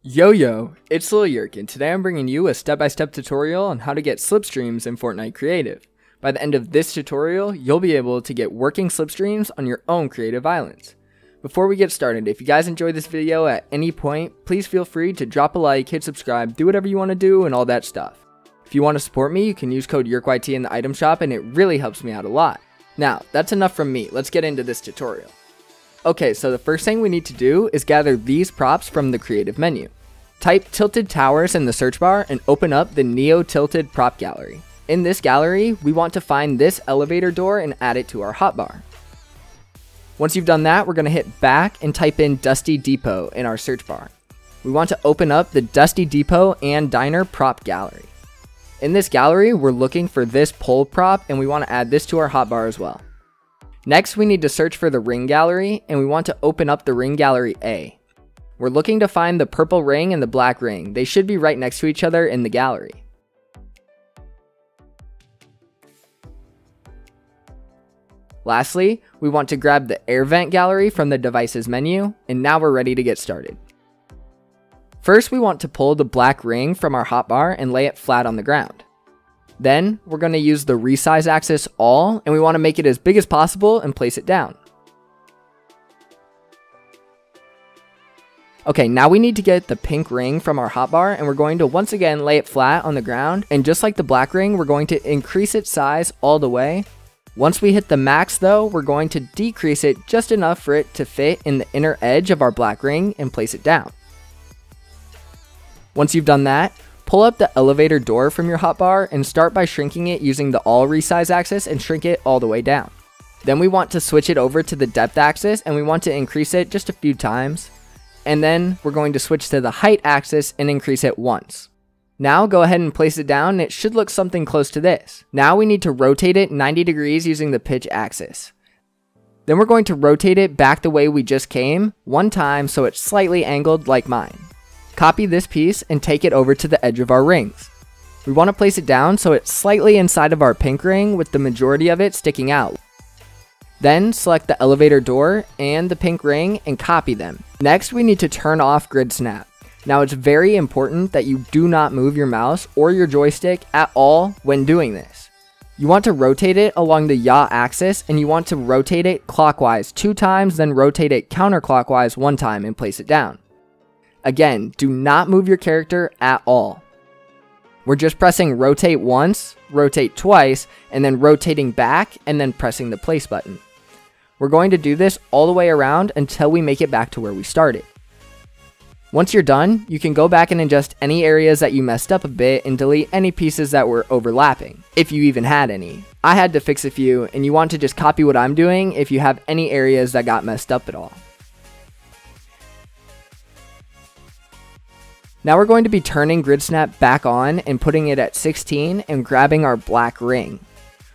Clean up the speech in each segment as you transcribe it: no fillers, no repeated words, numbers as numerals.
Yo, it's Yerk, and today I'm bringing you a step-by-step tutorial on how to get slipstreams in Fortnite Creative. By the end of this tutorial, you'll be able to get working slipstreams on your own creative islands. Before we get started, if you guys enjoyed this video at any point, please feel free to drop a like, hit subscribe, do whatever you want to do, and all that stuff. If you want to support me, you can use code YerkYT in the item shop, and it really helps me out a lot. Now, that's enough from me, let's get into this tutorial. Okay, so the first thing we need to do is gather these props from the creative menu. Type Tilted Towers in the search bar and open up the Neo Tilted Prop Gallery. In this gallery, we want to find this elevator door and add it to our hotbar. Once you've done that, we're going to hit back and type in Dusty Depot in our search bar. We want to open up the Dusty Depot and Diner Prop Gallery. In this gallery, we're looking for this pole prop and we want to add this to our hotbar as well. Next, we need to search for the Ring Gallery and we want to open up the Ring Gallery A. We're looking to find the purple ring and the black ring. They should be right next to each other in the gallery. Lastly, we want to grab the air vent gallery from the devices menu, and now we're ready to get started. First, we want to pull the black ring from our hotbar and lay it flat on the ground. Then, we're going to use the resize axis all, and we want to make it as big as possible and place it down. Okay, now we need to get the pink ring from our hotbar, and we're going to once again lay it flat on the ground, and just like the black ring, we're going to increase its size all the way. Once we hit the max though, we're going to decrease it just enough for it to fit in the inner edge of our black ring and place it down. Once you've done that, pull up the elevator door from your hotbar and start by shrinking it using the all resize axis and shrink it all the way down. Then we want to switch it over to the depth axis and we want to increase it just a few times. And then we're going to switch to the height axis and increase it once. Now go ahead and place it down and it should look something close to this. Now we need to rotate it 90 degrees using the pitch axis. Then we're going to rotate it back the way we just came one time so it's slightly angled like mine. Copy this piece and take it over to the edge of our rings. We want to place it down so it's slightly inside of our pink ring with the majority of it sticking out. Then select the elevator door and the pink ring and copy them. Next, we need to turn off grid snap. Now it's very important that you do not move your mouse or your joystick at all when doing this. You want to rotate it along the yaw axis and you want to rotate it clockwise 2 times, then rotate it counterclockwise 1 time and place it down. Again, do not move your character at all. We're just pressing rotate once, rotate twice, and then rotating back and then pressing the place button. We're going to do this all the way around until we make it back to where we started. Once you're done, you can go back and adjust any areas that you messed up a bit and delete any pieces that were overlapping, if you even had any. I had to fix a few, and you want to just copy what I'm doing if you have any areas that got messed up at all. Now we're going to be turning grid snap back on and putting it at 16 and grabbing our black ring.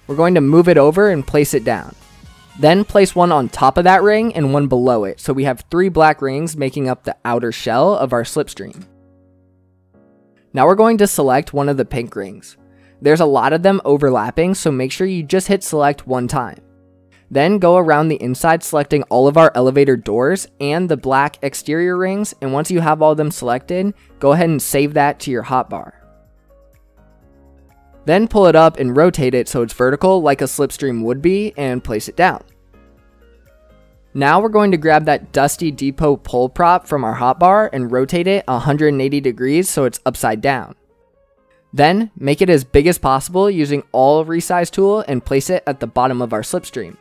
We're going to move it over and place it down. Then place one on top of that ring and one below it, so we have 3 black rings making up the outer shell of our slipstream. Now we're going to select one of the pink rings. There's a lot of them overlapping, so make sure you just hit select 1 time. Then go around the inside selecting all of our elevator doors and the black exterior rings, and once you have all of them selected, go ahead and save that to your hotbar. Then pull it up and rotate it so it's vertical like a slipstream would be and place it down. Now we're going to grab that Dusty Depot pole prop from our hotbar and rotate it 180 degrees so it's upside down. Then make it as big as possible using all resize tool and place it at the bottom of our slipstream.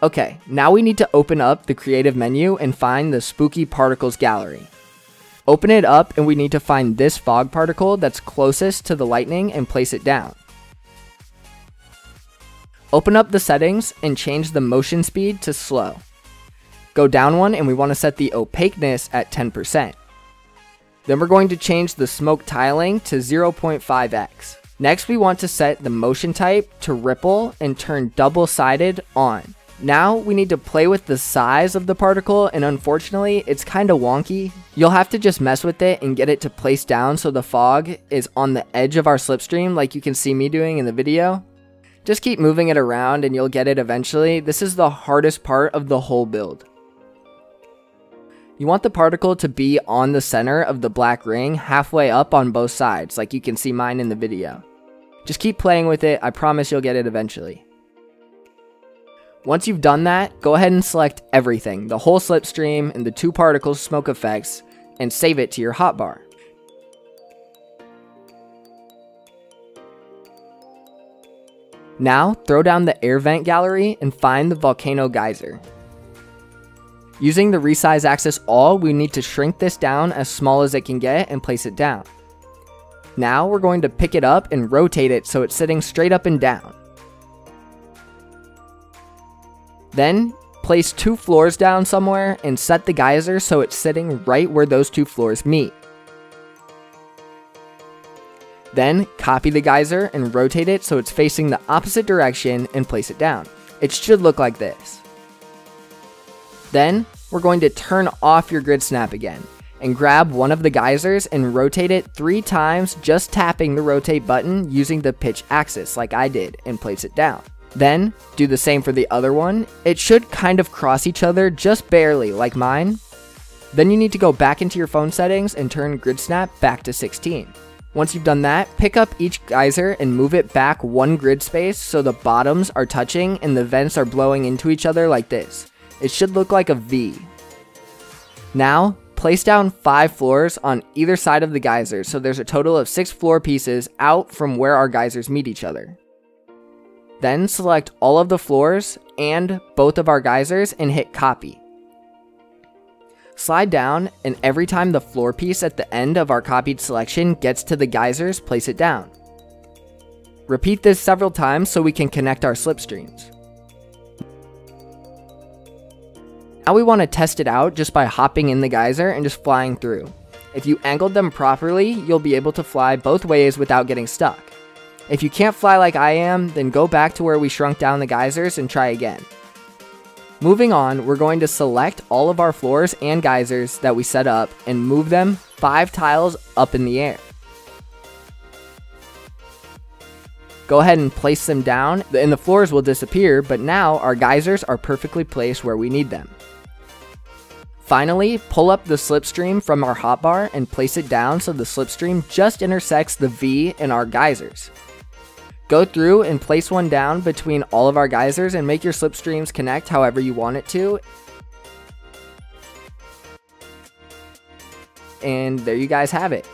Okay, now we need to open up the creative menu and find the Spooky Particles gallery. Open it up and we need to find this fog particle that's closest to the lightning and place it down. Open up the settings and change the motion speed to slow. Go down one and we want to set the opaqueness at 10%. Then we're going to change the smoke tiling to 0.5x. Next we want to set the motion type to ripple and turn double-sided on. Now we need to play with the size of the particle, and unfortunately it's kinda wonky. You'll have to just mess with it and get it to place down so the fog is on the edge of our slipstream like you can see me doing in the video. Just keep moving it around and you'll get it eventually. This is the hardest part of the whole build. You want the particle to be on the center of the black ring, halfway up on both sides, like you can see mine in the video. Just keep playing with it, I promise you'll get it eventually. Once you've done that, go ahead and select everything, the whole slipstream and the 2 particles smoke effects, and save it to your hotbar. Now, throw down the air vent gallery and find the volcano geyser. Using the resize axis all, we need to shrink this down as small as it can get and place it down. Now we're going to pick it up and rotate it so it's sitting straight up and down. Then, place 2 floors down somewhere and set the geyser so it's sitting right where those 2 floors meet. Then, copy the geyser and rotate it so it's facing the opposite direction and place it down. It should look like this. Then, we're going to turn off your grid snap again, and grab one of the geysers and rotate it 3 times, just tapping the rotate button using the pitch axis like I did, and place it down. Then, do the same for the other one. It should kind of cross each other just barely, like mine. Then you need to go back into your phone settings and turn grid snap back to 16. Once you've done that, pick up each geyser and move it back 1 grid space so the bottoms are touching and the vents are blowing into each other like this. It should look like a V. Now, place down 5 floors on either side of the geyser so there's a total of 6 floor pieces out from where our geysers meet each other. Then select all of the floors and both of our geysers and hit copy. Slide down, and every time the floor piece at the end of our copied selection gets to the geysers, place it down. Repeat this several times so we can connect our slipstreams. Now we want to test it out just by hopping in the geyser and just flying through. If you angled them properly, you'll be able to fly both ways without getting stuck. If you can't fly like I am, then go back to where we shrunk down the geysers and try again. Moving on, we're going to select all of our floors and geysers that we set up and move them 5 tiles up in the air. Go ahead and place them down, and the floors will disappear, but now our geysers are perfectly placed where we need them. Finally, pull up the slipstream from our hotbar and place it down so the slipstream just intersects the V in our geysers. Go through and place one down between all of our geysers and make your slipstreams connect however you want it to. And there you guys have it.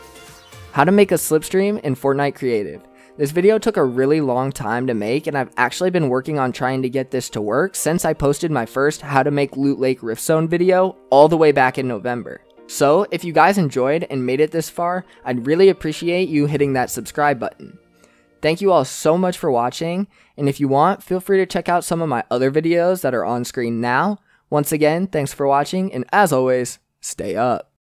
How to make a slipstream in Fortnite Creative. This video took a really long time to make, and I've actually been working on trying to get this to work since I posted my first How to Make Loot Lake Rift Zone video all the way back in November. So if you guys enjoyed and made it this far, I'd really appreciate you hitting that subscribe button. Thank you all so much for watching, and if you want, feel free to check out some of my other videos that are on screen now. Once again, thanks for watching, and as always, stay up.